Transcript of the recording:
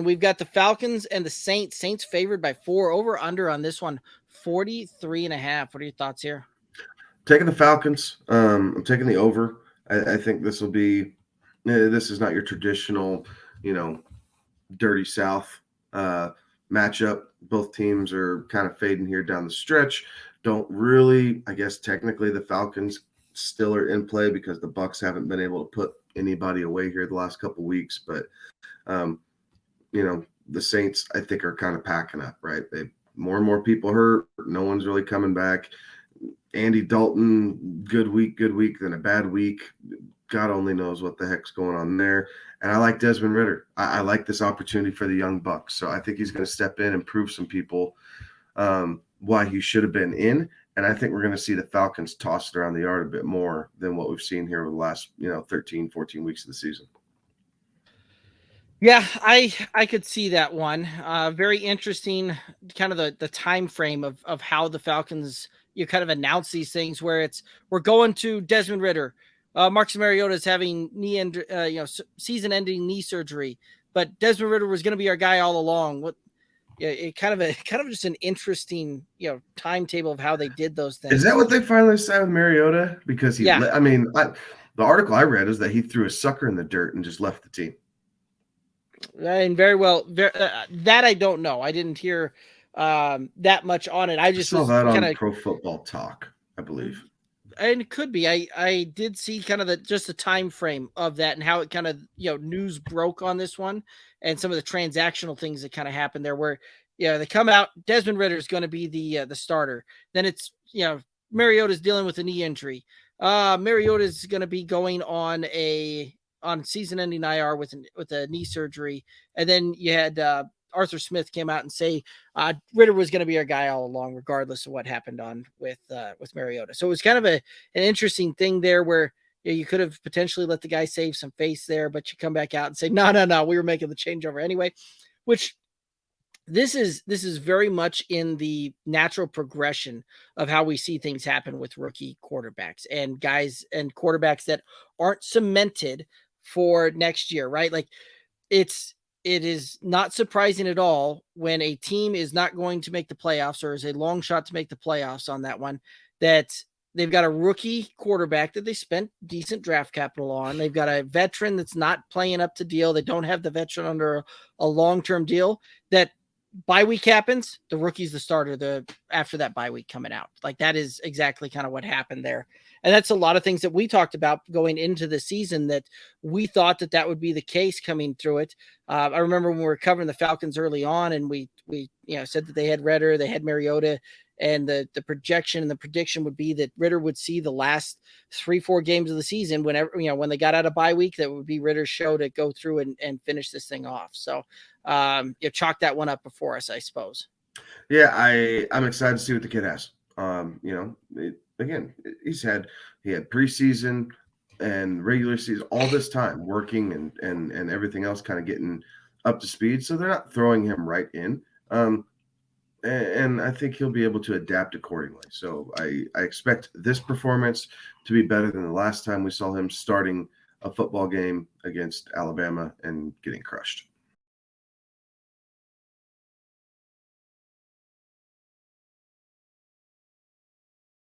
we've got the Falcons and the Saints. Saints favored by 4. Over under on this one, 43.5. What are your thoughts here? Taking the Falcons. I'm taking the over. I think this will be. This is not your traditional, dirty South matchup. Both teams are kind of fading here down the stretch. Don't really, I guess technically the Falcons still are in play because the Bucks haven't been able to put anybody away here the last couple of weeks. But um, the Saints I think are kind of packing up, right? They more and more people hurt. No one's really coming back. Andy Dalton, good week, then a bad week. God only knows what the heck's going on there. And I like Desmond Ridder. I like this opportunity for the young Bucks. So I think he's going to step in and prove some people why he should have been in. And I think we're going to see the Falcons toss it around the yard a bit more than what we've seen here over the last, 13, 14 weeks of the season. Yeah, I could see that one. Very interesting, kind of the time frame of how the Falcons kind of announce these things, where we're going to Desmond Ridder. Marcus Mariota is having season-ending knee surgery, but Desmond Ridder was going to be our guy all along. It kind of just an interesting timetable of how they did those things. Is that what they finally said with Mariota? Because the article I read is that he threw a sucker in the dirt and just left the team. And very well, that I don't know. I didn't hear that much on it. I just saw that on Pro Football Talk, I believe. And it could be. I did see kind of the time frame of that and how it kind of news broke on this one, and some of the transactional things that kind of happened there, where they come out, Desmond Ridder is going to be the starter. Then it's Mariota's dealing with a knee injury. Mariota is going to be going on season-ending IR with a knee surgery, and then you had Arthur Smith came out and say Ridder was going to be our guy all along, regardless of what happened with Mariota. So it was kind of an interesting thing there, where you could have potentially let the guy save some face there, but you come back out and say, no, we were making the changeover anyway. Which this is very much in the natural progression of how we see things happen with rookie quarterbacks and guys and quarterbacks that aren't cemented for next year, right? Like it is not surprising at all when a team is not going to make the playoffs, or is a long shot to make the playoffs on that one, that they've got a rookie quarterback that they spent decent draft capital on. They've got a veteran that's not playing up to deal. They don't have the veteran under a long-term deal. That bye week happens, the rookie's the starter after that bye week coming out. Like that is exactly kind of what happened there. And that's a lot of things that we talked about going into the season, that we thought that would be the case coming through it. I remember when we were covering the Falcons early on, and we said that they had Ridder, they had Mariota, and the projection and the prediction would be that Ridder would see the last 3-4 games of the season whenever, when they got out of bye week, that would be Ridder's show to go through and finish this thing off. So chalk that one up before us, I suppose. Yeah, I'm excited to see what the kid has. Again, he had preseason and regular season all this time working and everything else kind of getting up to speed. So they're not throwing him right in. And I think he'll be able to adapt accordingly. So I expect this performance to be better than the last time we saw him starting a football game against Alabama and getting crushed.